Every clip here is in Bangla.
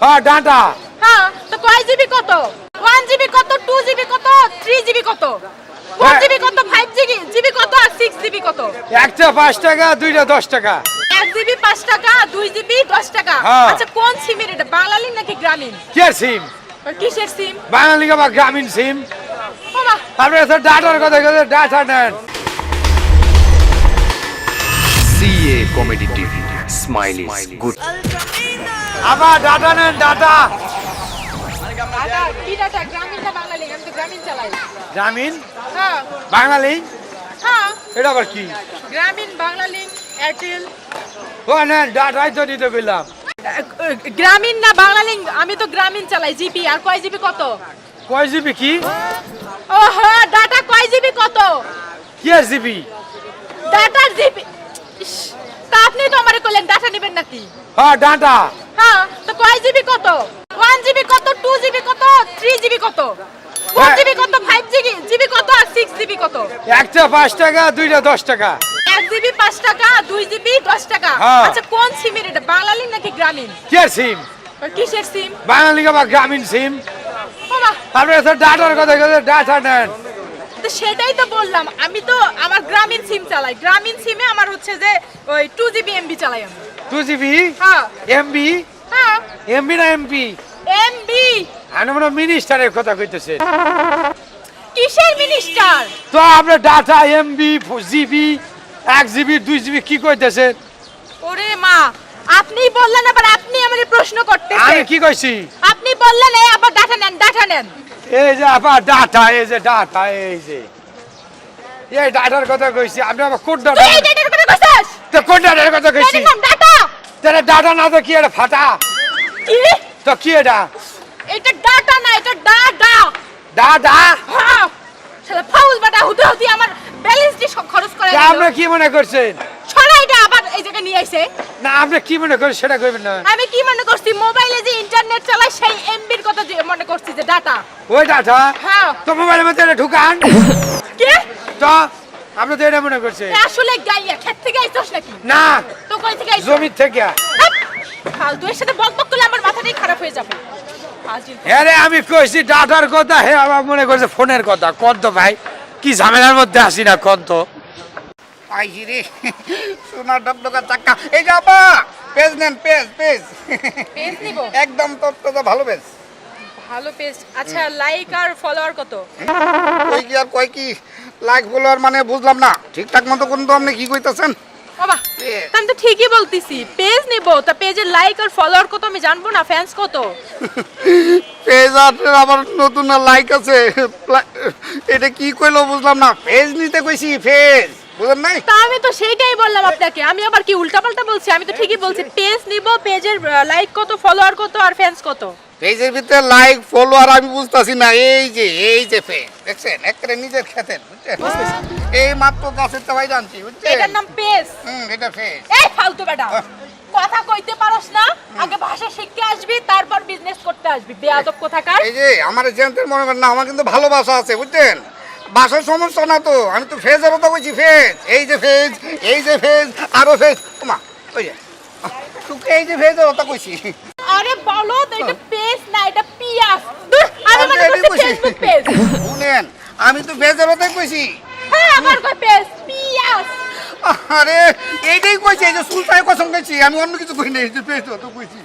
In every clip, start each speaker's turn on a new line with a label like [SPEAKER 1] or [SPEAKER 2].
[SPEAKER 1] হ্যাঁ ডাটা।
[SPEAKER 2] হ্যাঁ তো কয় জিবি কত? 1 জিবি কত, 2 জিবি কত, 3 জিবি কত, 4 জিবি কত, 5 জিবি কত আর 6 জিবি কত?
[SPEAKER 1] একটা 5 টাকা, দুইটা 10 টাকা।
[SPEAKER 2] 1 জিবি 5 টাকা, 2 জিবি 10 টাকা।
[SPEAKER 1] হ্যাঁ।
[SPEAKER 2] আচ্ছা কোন সিমের এটা, বাংলালিংক নাকি গ্রামীণ?
[SPEAKER 1] কে সিম?
[SPEAKER 2] কিসের সিম?
[SPEAKER 1] বাঙালি বা গ্রামীণ সিম।
[SPEAKER 2] বাবা
[SPEAKER 1] আপনারা তো ডাটার কথা বলছেন, ডাটা নেন।
[SPEAKER 3] CA Comedy TV. Smile is good.
[SPEAKER 1] আবার ডাটা নেন, ডাটা।
[SPEAKER 2] দাদা কি ডাটা, গ্রামীণ না বাংলালিংক? আমি তো গ্রামীণ চালাই।
[SPEAKER 1] গ্রামীণ
[SPEAKER 2] হ্যাঁ
[SPEAKER 1] বাঙালি,
[SPEAKER 2] হ্যাঁ,
[SPEAKER 1] এটা আবার কি?
[SPEAKER 2] গ্রামীণ বাংলালিংক এয়ারটেল।
[SPEAKER 1] ও নেন, ডাটাই তো নিতে পেলাম।
[SPEAKER 2] গ্রামীণ না বাংলালিংক? আমি তো গ্রামীণ চালাই। জিবি আর কয় জিবি কত?
[SPEAKER 1] কয় জিবি কি?
[SPEAKER 2] ও হ্যাঁ, ডাটা কয় জিবি কত?
[SPEAKER 1] কি আর জিবি?
[SPEAKER 2] ডাটার জিবি। ইস, তা আপনি তো আমারে কইলেন ডাটা নেবেন নাকি?
[SPEAKER 1] হ্যাঁ ডাটা।
[SPEAKER 2] হ্যাঁ তো কয় জিবি কত? 1 জিবি কত, 2 জিবি কত, 3 জিবি কত, 4 জিবি কত, 5 জিবি কত আর 6 জিবি কত?
[SPEAKER 1] একটা 5 টাকা, দুইটা 10 টাকা।
[SPEAKER 2] 1 জিবি 5 টাকা, 2 জিবি 10 টাকা।
[SPEAKER 1] হ্যাঁ।
[SPEAKER 2] আচ্ছা কোন সিমের এটা, বাংলালিংক নাকি গ্রামীণ?
[SPEAKER 1] কি আর সিম?
[SPEAKER 2] কিসের সিম?
[SPEAKER 1] বাঙালি বা গ্রামীণ সিম।
[SPEAKER 2] বাবা
[SPEAKER 1] আপনারা তো ডাটার কথা বলছেন, ডাটা নেন।
[SPEAKER 2] তো সেটাই তো বললাম, আমি তো আমার গ্রামীণ সিম চালাই। গ্রামীণ সিমে আমার হচ্ছে যে ওই 2 জিবি এমবি চালাই আমি।
[SPEAKER 1] 2 জিবি
[SPEAKER 2] হ্যাঁ
[SPEAKER 1] এমবি?
[SPEAKER 2] হ্যাঁ,
[SPEAKER 1] এমবি না এমপি?
[SPEAKER 2] এমবি।
[SPEAKER 1] আমি মনে হয় মিনিস্টারের কথা কইতেছে।
[SPEAKER 2] কিসের মিনিস্টার?
[SPEAKER 1] তো আপনার data MB GB 1 GB 2 GB কি কইতেছেন?
[SPEAKER 2] ওরে মা, আপনি বললেন আবার আপনি আমারে প্রশ্ন করতেছেন।
[SPEAKER 1] আমি কি কইছি?
[SPEAKER 2] আপনি বললেন এই আবার ডাটা নেন, ডাটা নেন।
[SPEAKER 1] এই যে আবার ডাটা, এই যে ডাটা, এই যে এই ডাটার কথা কইছি। আপনি আবার কোন ডাটা?
[SPEAKER 2] তুই এই ডাটার কথা কইছস?
[SPEAKER 1] তো কোন ডাটার কথা কইছি?
[SPEAKER 2] এটার নাম ডাটা।
[SPEAKER 1] তাহলে ডাটা না তো কি এটা ফাটা?
[SPEAKER 2] কি?
[SPEAKER 1] তো কি এটা?
[SPEAKER 2] এটা ডাটা না, এটা ডাটা।
[SPEAKER 1] ডাটা?
[SPEAKER 2] হ্যাঁ, শালা ফাউল বাটা হুদা হুদি আমার ব্যালেন্স দি সব খরচ করে
[SPEAKER 1] তা আপনি কি মনে করছেন?
[SPEAKER 2] ছড়া এটা আবার এই জায়গায় নিয়ে আইছে।
[SPEAKER 1] না আপনি কি মনে করেন সেটা কইবেন না।
[SPEAKER 2] আমি কি মনে করছি, মোবাইলে যে ইন্টারনেট চালাই সেই এমবির কথা মনে করছি যে ডাটা।
[SPEAKER 1] ওই ডাটা
[SPEAKER 2] হ্যাঁ।
[SPEAKER 1] তো মোবাইলের মধ্যে এটা ঢুকান।
[SPEAKER 2] কি?
[SPEAKER 1] তো আপনি তো এটা মনে করছেন?
[SPEAKER 2] এ আসলে গাইয়া ক্ষেত থেকে আইছস নাকি?
[SPEAKER 1] না,
[SPEAKER 2] তো কই থেকে আইছস?
[SPEAKER 1] জমি থেকে।
[SPEAKER 2] ফালতু এর সাথে বকবক করলে আমার মাথাটাই খারাপ হয়ে যাবে। ফাজিল।
[SPEAKER 1] হ্যাঁ রে, আমি কইছি ডাটার কথা, হে আমার মনে করছে ফোনের কথা। কোন তো ভাই, কি ঝামেলার মধ্যে আসি না কোন তো।
[SPEAKER 4] আইছি রে সোনার ডকডকা চাক্কা। এই যে আপা, পেজ নেন, পেজ পেজ
[SPEAKER 2] পেজ নিব?
[SPEAKER 4] একদম তো ভালো পেজ।
[SPEAKER 2] ভালো পেজ। আচ্ছা লাইক আর ফলোয়ার কত?
[SPEAKER 4] কই কি আর কয় কি লাইক ফলোয়ার মানে বুঝলাম না ঠিকঠাক মতো কোন তো আপনি কি কইতাছেন?
[SPEAKER 2] বাবা আমি তো ঠিকই বলতেছি, পেজ নিব। তা পেজের লাইক আর ফলোয়ার কত আমি জানবো না? ফ্যান্স কত?
[SPEAKER 4] পেজ আছে আবার নতুন লাইক আছে, এটা কি কইলো বুঝলাম না। পেজ নিতে কইছি, পেজ বুঝেন নাই?
[SPEAKER 2] তা আমি তো সেইটাই বললাম আপনাকে। আমি আবার কি উল্টাপাল্টা বলছি? আমি তো ঠিকই বলছি, পেজ নিব, পেজের লাইক কত, ফলোয়ার কত আর ফ্যান্স কত?
[SPEAKER 4] পেজের ভিতরে লাইক ফলোয়ার আমি বুঝতাছি না। এই যে পেজ দেখছেন, একেবারে নিজের খেতেন বুঝছেন, এই মাত্র গাছের চাবাই জানছি বুঝছেন।
[SPEAKER 2] এটার নাম পেজ?
[SPEAKER 4] এটা পেজ।
[SPEAKER 2] এই ফালতু বেটা, কথা কইতে পারোস না? আগে ভাষা শিখতে আসবি, তারপর বিজনেস করতে আসবি। বেয়াদব কোথাকার।
[SPEAKER 4] এই যে আমার জেন্টের মনে করেন না, আমার কিন্তু ভালো ভাষা আছে বুঝছেন, ভাষার সমস্যা না তো। আমি তো ফেজের কথা কইছি, ফেজ। এই যে ফেজ, এই যে ফেজ, আরো ফেজ। ওমা ওই যে তোকে এই যে ফেজের কথা কইছি।
[SPEAKER 2] আরে বলো তো, এটা পেজ না, এটা পিয়াস। দূর, আমি মনে করছি ফেসবুক পেজ।
[SPEAKER 4] শুনেন, আমি তো ফেজের কথা কইছি।
[SPEAKER 2] হ্যাঁ আমার কই পেজ, পিয়াস।
[SPEAKER 4] আরে এইটাই কইছি, এই যে সুলতাই কসম কইছি, আমি অন্য কিছু কই নাই। এই যে ফেজ তো কইছি।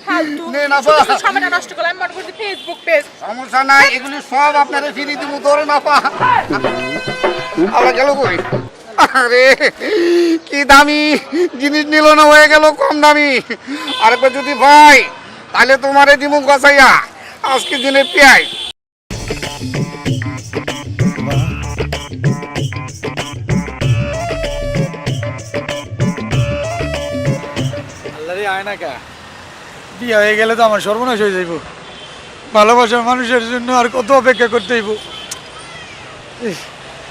[SPEAKER 2] ফালতু
[SPEAKER 4] নে না
[SPEAKER 2] শুধু
[SPEAKER 4] বা
[SPEAKER 2] শুধু সময়টা নষ্ট করলাম। আমি মনে করছি ফেসবুক পেজ।
[SPEAKER 4] সমস্যা নাই, এগুলি সব আপনারা ফিরি দিব, ধরে না পা। আবার গেল কই? আরে কি দামি জিনিস নিল না, হয়ে গেল কম দামি। আরেকবার যদি ভাই তাহলে তোমারে দিব গছাইয়া আজকে দিনে পেয়াই।
[SPEAKER 1] আল্লাহ রে, আয় না কা। বিয়ে হয়ে গেলে তো আমার সর্বনাশ হয়ে যাইব। ভালোবাসার মানুষের জন্য আর কত অপেক্ষা করতে হইব।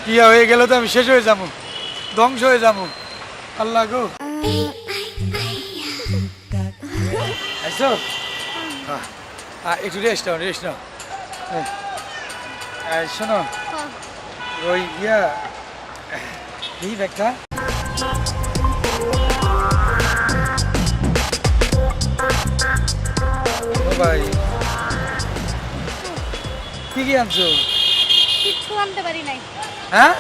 [SPEAKER 1] বিয়ে হয়ে গেলে তো আমি শেষ হয়ে যাবো, ধ্বংস হয়ে যাবো। আল্লাহ গো। আইসো? একটু রেস্ট নাও, রেস্ট নাও। শোনো, ওই এই ব্যাগটা ভাই কি কি আনছো?
[SPEAKER 5] কিচ্ছু আনতে পারি নাই,
[SPEAKER 1] হ্যাঁ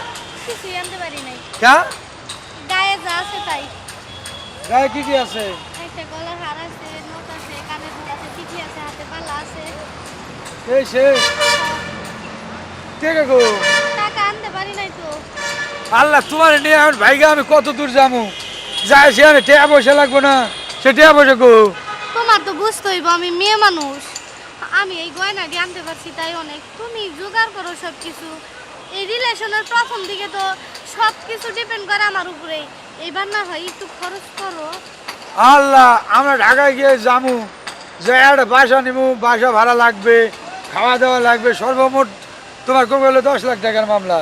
[SPEAKER 5] কিছুই আনতে পারি নাই।
[SPEAKER 1] কা
[SPEAKER 5] গায়ে যা আছে তাই।
[SPEAKER 1] গায়ে কি কি আছে?
[SPEAKER 5] একটা গলার হার আছে, নথ আছে, কানের দুল আছে, টিকি আছে, হাতে বালা আছে।
[SPEAKER 1] এই শেষ কে গো?
[SPEAKER 5] টাকা আনতে পারি নাই তো।
[SPEAKER 1] আল্লাহ তোমার নিয়ে এখন ভাইগা আমি কত দূর যাবো, যায় সেখানে টেয়া পয়সা লাগবো না, সে টেয়া পয়সা গো।
[SPEAKER 5] তোমার তো বুঝতে হইব আমি মেয়ে মানুষ, আমি এই গয়নাটি আনতে পারছি তাই অনেক। তুমি জোগাড় করো সব কিছু। এই রিলেশনের প্রথম দিকে তো সব কিছু ডিপেন্ড করে আমার উপরেই। এবার না হয় একটু খরচ করো।
[SPEAKER 1] আল্লাহ আমরা ঢাকায় গিয়ে যাবো, যে একটা বাসা নিবো, বাসা ভাড়া লাগবে, খাওয়া দাওয়া লাগবে, সর্বমোট তোমার কবে হলো 10 লাখ টাকার মামলা।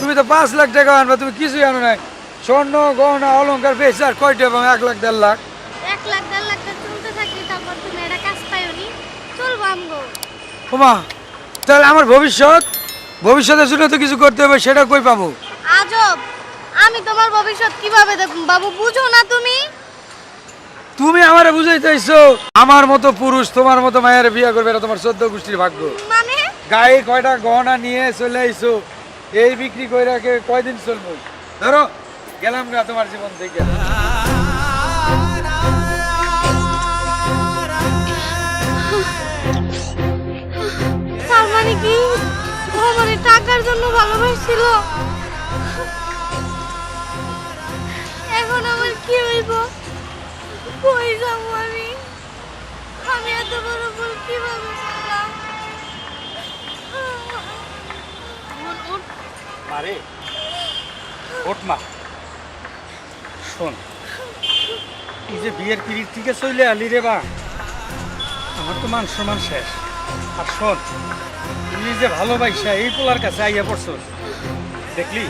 [SPEAKER 1] তুমি তো 5 লাখ টাকা আনবা, তুমি কিছুই আনো নাই। স্বর্ণ গহনা অলংকার বেশি আর কয়টা এবং 1 লাখ 1.5 লাখ।
[SPEAKER 5] 1 লাখ 1.5 লাখ টাকা চলতে থাকলে তারপর তুমি একটা কাজ পাইওনি, চলবো আমগো।
[SPEAKER 1] ওমা তাহলে আমার ভবিষ্যতের জন্য তো কিছু করতে হবে, সেটা কই পাবো?
[SPEAKER 5] আজব, আমি তোমার ভবিষ্যৎ কিভাবে দেখুন বাবু, বুঝো না তুমি?
[SPEAKER 1] তুমি আমারে বুঝাইতেছো আমার মতো পুরুষ তোমার মতো মায়ের বিয়ে করবে, এটা তোমার 14 গোষ্ঠীর ভাগ্য।
[SPEAKER 5] মানে
[SPEAKER 1] গায়ে কয়টা গহনা নিয়ে চলে আইছো, এই বিক্রি কইরা কে কয়দিন চলবো? ধরো গেলাম গা তোমার জীবন থেকে।
[SPEAKER 5] তার মানে কি ও মানে টাকার জন্য ভালোবাসছিল? এখন আমার কি হইব? কই যাবো আমি? আমি এত বড় ভুল কিভাবে করলাম?
[SPEAKER 6] মারে ওঠ মা, শোন, এই যে বিয়ের পিড়ির থেকে চলে আলি রে বা, আমার তো মান সম্মান শেষ। আর শোন, তুই যে ভালোবাসা এই পোলার কাছে আইয়া পড়ছস, দেখলি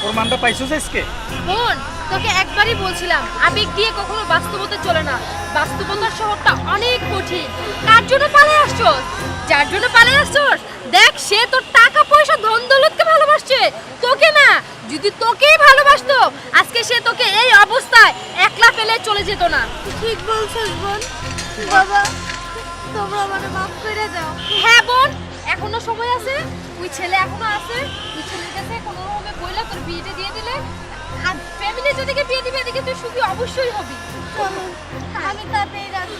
[SPEAKER 6] তোর মানটা পাইছস আজকে?
[SPEAKER 2] বোন, তোকে একবারই বলছিলাম আবেগ দিয়ে কখনো বাস্তবতা চলে না। বাস্তবতার শহরটা অনেক কঠিন। কার জন্য পালিয়ে আসছস? যার জন্য পালিয়ে আসছস, দেখ সে তোর টাকা পয়সা ধন দৌলতকে ভালোবাসছে, তোকে না। যদি তোকেই ভালোবাসতো আজকে সে তোকে এই অবস্থায় একলা ফেলে চলে যেত না।
[SPEAKER 5] ঠিক বলছিস বোন। বাবা, তোমরা আমাকে মাফ করে দাও।
[SPEAKER 2] হ্যাঁ বোন, এখনো সময় আছে। ওই ছেলে এখনো আছে, ওই ছেলের কাছে কোনো রকমে বইলা তোর বিয়েটা দিয়ে দিলে, আর ফ্যামিলি যেদিকে বিয়ে দিবে এদিকে তুই সুখী অবশ্যই হবি।
[SPEAKER 5] চলো, আমি তাতেই রাজি।